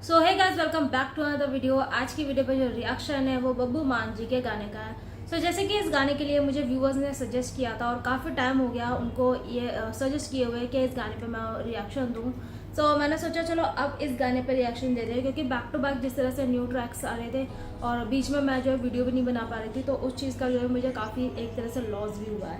So hey guys, welcome back to another video. आज की video पे जो रिएक्शन है वो बब्बू मान जी के गाने का है। जैसे कि इस गाने के लिए मुझे व्यूअर्स ने सजेस्ट किया था और काफ़ी टाइम हो गया उनको ये सजेस्ट किए हुए कि इस गाने पे मैं रिएक्शन दूँ। मैंने सोचा चलो अब इस गाने पे रिएक्शन दे दें, क्योंकि बैक टू बैक जिस तरह से न्यू ट्रैक्स आ रहे थे और बीच में मैं जो है वीडियो भी नहीं बना पा रही थी, तो उस चीज़ का जो है मुझे काफ़ी एक तरह से लॉस भी हुआ है।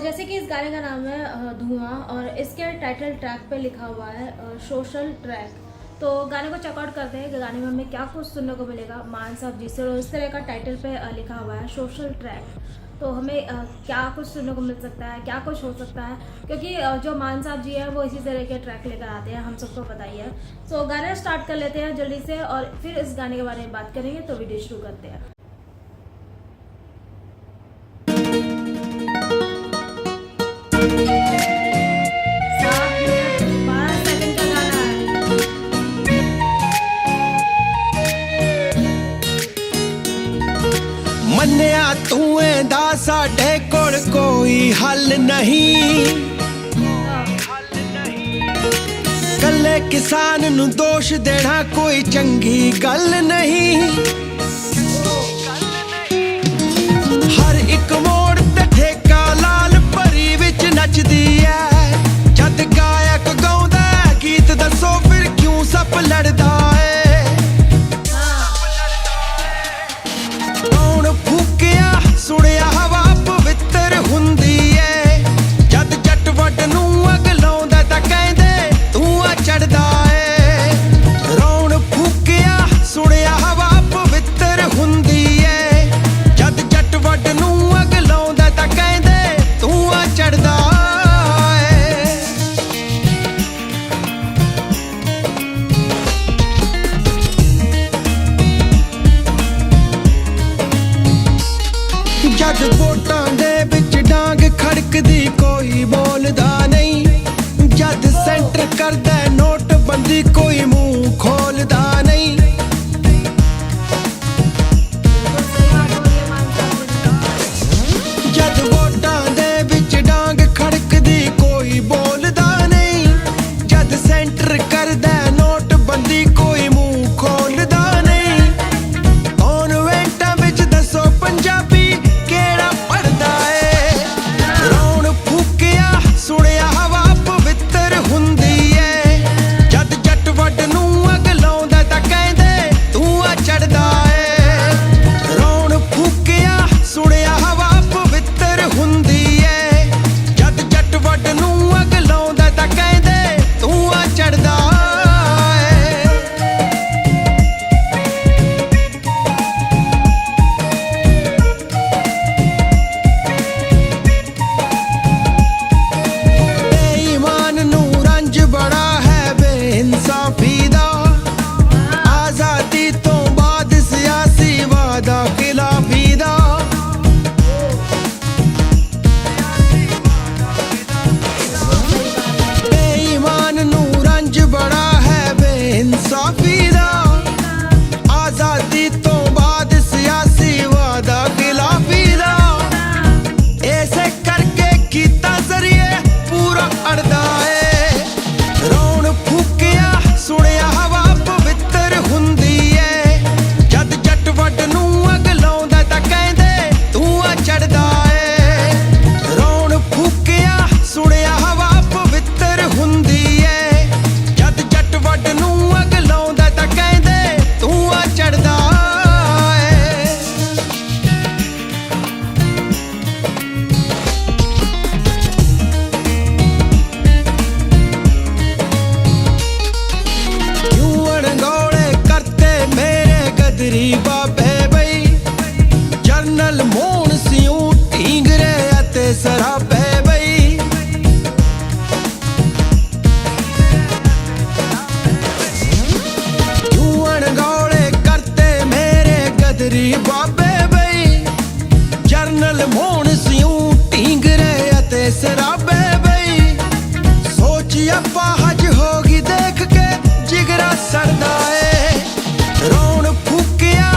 जैसे कि इस गाने का नाम है धुआं और इसके टाइटल ट्रैक पे लिखा हुआ है सोशल ट्रैक। तो गाने को चेकआउट करते हैं कि गाने में हमें क्या कुछ सुनने को मिलेगा मान साहब जी से। और इस तरह का टाइटल पे लिखा हुआ है सोशल ट्रैक, तो हमें क्या कुछ सुनने को मिल सकता है, क्या कुछ हो सकता है, क्योंकि जो मान साहब जी हैं वो इसी तरह के ट्रैक लेकर आते हैं, हम सबको पता ही है। गाना स्टार्ट कर लेते हैं जल्दी से और फिर इस गाने के बारे में बात करेंगे। तो वीडियो शुरू करते हैं। मन्निया तूं दा साडे कोल कोई हल नहीं, कल्ले किसान नू दोष देना कोई चंगी गल नहीं। हर एक मोड़ ते ठेका लाल परी विच नचदी है। जद गायक गाउंदा गीत दसो फिर क्यों सप लड़दा है। सुनिया हवा पवित्र हुंदी है। जद जट वट नू अग लाउंदा तां कहंदे धुआं चढ़दा है। रौण फूकिया सुनिया हवा पवित्र हुंदी है। जद जट वट नू अग लाउंदा तां कहंदे धुआं चढ़दा है। जद वोटां दे विच डांग खड़कदी कोई बोलदा नहीं। जद सेंटर करदा नोटबंदी कोई मुंह खोलदा नहीं। जद वोटां दे विच डांग खड़कदी कोई बोलदा नहीं। जद सेंटर करदा नोटबंदी कोई मुंह खोलदा नहीं। कॉन्वेंटां विच दसो पंजाबी सुनिया हवा पवित्र हुंदी है। जद जट वट नू अग लाउंदा तां कहंदे धुआं चढ़दा है। रौण फूकिया सुनिया हवा पवित्र हुंदी है। जद जट वट नू अग लाउंदा तां कहंदे धुआं चढ़दा है। बड़ा है बेइंसाफी दा, आजादी तो बाद सियासी वादा खिलाफी दा। बेईमान नू रंज बड़ा है बेइंसाफी दा, आजादी तो बाद सियासी वादा खिलाफी दा। ऐसे करके कीता जरिए पूरा अड़दा है। रौण फूकिया सुनिया हवा पवित्र हुंदी है। जद जट वट नू अग लाउंदा तां कहंदे धुआं चढ़दा है। रौण फूकिया सुनिया हवा पवित्र हुंदी है। जद जट वट नू अग लाउंदा तां कहंदे धुआं चढ़दा है। बाबे बई जरनल मोहन सिंह ढींगरे अते सराबे बई। जुआन गौले करते मेरे गदरी बाबे बई जरनल मोहन सिंह ढींगरे अते सराबे बई। सोचिया पाहज होगी देख के जिगरा सड़दा है। रौण फूकिया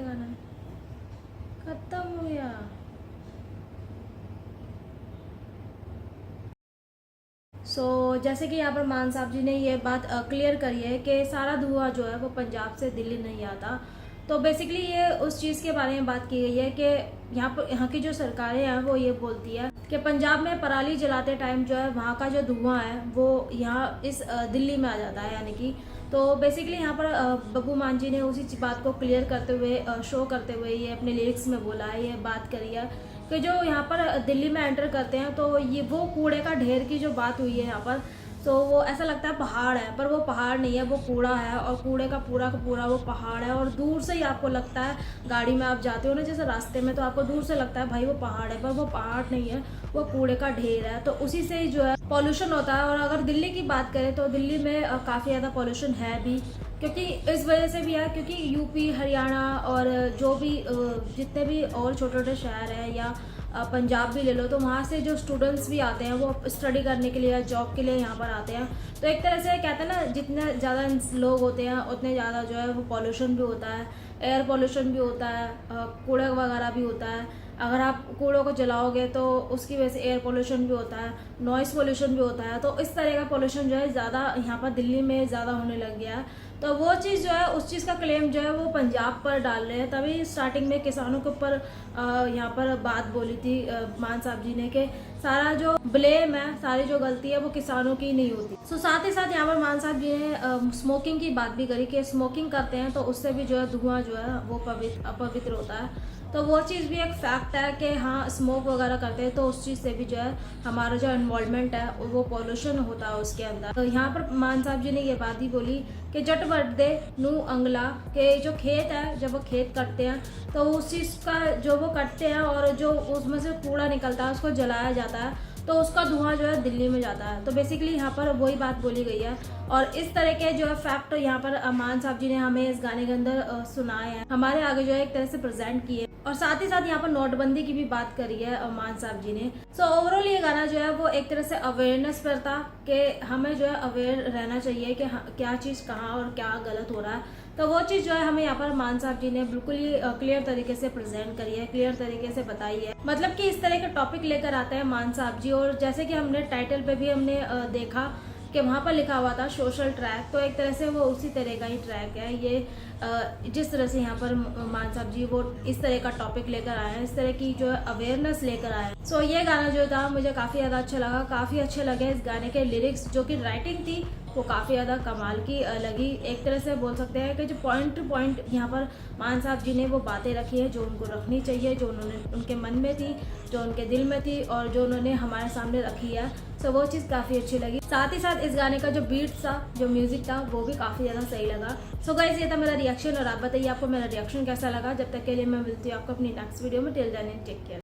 गाना? खत्म हो गया। जैसे कि यहाँ पर मान साहब जी ने ये बात क्लियर करी है कि सारा धुआं जो है वो पंजाब से दिल्ली नहीं आता। तो बेसिकली ये उस चीज़ के बारे में बात की गई है कि यहाँ की जो सरकारें हैं वो ये बोलती है कि पंजाब में पराली जलाते टाइम जो है वहाँ का जो धुआं है वो यहाँ इस दिल्ली में आ जाता है, यानी कि तो बेसिकली यहाँ पर बब्बू मान जी ने उसी बात को क्लियर करते हुए शो करते हुए ये अपने लिरिक्स में बोला है, ये बात करी है कि जो यहाँ पर दिल्ली में एंटर करते हैं तो ये वो कूड़े का ढेर की जो बात हुई है यहाँ पर, तो वो ऐसा लगता है पहाड़ है, पर वो पहाड़ नहीं है, वो कूड़ा है और कूड़े का पूरा वो पहाड़ है। और दूर से ही आपको लगता है, गाड़ी में आप जाते हो ना जैसे रास्ते में, तो आपको दूर से लगता है भाई वो पहाड़ है, पर वो पहाड़ नहीं है, वो कूड़े का ढेर है। तो उसी से ही जो है पॉल्यूशन होता है। और अगर दिल्ली की बात करें तो दिल्ली में काफ़ी ज़्यादा पॉल्यूशन है भी, क्योंकि इस वजह से भी है क्योंकि यूपी हरियाणा और जो भी जितने भी और छोटे छोटे शहर हैं या पंजाब भी ले लो, तो वहाँ से जो स्टूडेंट्स भी आते हैं वो स्टडी करने के लिए या जॉब के लिए यहाँ पर आते हैं। तो एक तरह से कहते हैं ना, जितने ज़्यादा लोग होते हैं उतने ज़्यादा जो है वो पॉल्यूशन भी होता है, एयर पॉल्यूशन भी होता है, कूड़ा वगैरह भी होता है। अगर आप कूड़ों को जलाओगे तो उसकी वजह से एयर पोल्यूशन भी होता है, नॉइस पोल्यूशन भी होता है। तो इस तरह का पोल्यूशन जो है ज़्यादा यहाँ पर दिल्ली में ज़्यादा होने लग गया है। तो वो चीज़ जो है उस चीज़ का क्लेम जो है वो पंजाब पर डाल रहे हैं। तभी स्टार्टिंग में किसानों के ऊपर यहाँ पर बात बोली थी मान साहब जी ने कि सारा जो ब्लेम है, सारी जो गलती है वो किसानों की नहीं होती। साथ ही साथ यहाँ पर मान साहब जी ने स्मोकिंग की बात भी करी कि स्मोकिंग करते हैं तो उससे भी जो है धुआं जो है वो अपवित्र होता है। तो वो चीज़ भी एक फैक्ट है कि हाँ, स्मोक वगैरह करते हैं तो उस चीज़ से भी जो है हमारा जो एनवायरनमेंट है वो पॉल्यूशन होता है उसके अंदर। तो यहाँ पर मान साहब जी ने ये बात ही बोली कि जट वर्दे नू अंगला, के जो खेत है जब वो खेत कटते हैं तो उस चीज़ का जो वो कटते हैं और जो उसमें से कूड़ा निकलता है उसको जलाया जाता है, तो उसका धुआं जो है दिल्ली में जाता है। तो बेसिकली यहाँ पर वही बात बोली गई है। और इस तरह के जो है फैक्ट यहाँ पर मान साहब जी ने हमें इस गाने के अंदर सुनाए हैं, हमारे आगे जो है एक तरह से प्रेजेंट किए। और साथ ही साथ यहाँ पर नोटबंदी की भी बात करी है मान साहब जी ने। ओवरऑल ये गाना जो है वो एक तरह से अवेयरनेस पर था कि हमें जो है अवेयर रहना चाहिए कि क्या चीज़ कहाँ और क्या गलत हो रहा है। तो वो चीज़ जो है हमें यहाँ पर मान साहब जी ने बिल्कुल ही क्लियर तरीके से प्रेजेंट करी है, क्लियर तरीके से बताई है। मतलब कि इस तरह के टॉपिक लेकर आते हैं मान साहब जी। और जैसे कि हमने टाइटल पे भी हमने देखा कि वहाँ पर लिखा हुआ था सोशल ट्रैक, तो एक तरह से वो उसी तरह का ही ट्रैक है ये। जिस तरह से यहाँ पर मान साहब जी वो इस तरह का टॉपिक लेकर आए हैं, इस तरह की जो है अवेयरनेस लेकर आए हैं। ये गाना जो था मुझे काफ़ी ज़्यादा अच्छा लगा, काफ़ी अच्छे लगे इस गाने के लिरिक्स, जो कि राइटिंग थी वो काफ़ी ज़्यादा कमाल की लगी। एक तरह से बोल सकते हैं कि जो पॉइंट टू पॉइंट यहाँ पर मान साहब जी ने वो बातें रखी है जो उनको रखनी चाहिए, जो उन्होंने उनके मन में थी, जो उनके दिल में थी और जो उन्होंने हमारे सामने रखी है। वो चीज़ काफ़ी अच्छी लगी। साथ ही साथ इस गाने का जो बीट था, जो म्यूजिक था, वो भी काफ़ी ज़्यादा सही लगा। गाइस, ये था मेरा रिएक्शन और आप बताइए आपको मेरा रिएक्शन कैसा लगा। जब तक के लिए मैं मिलती हूँ आपको अपनी नेक्स्ट वीडियो में। Till then take care.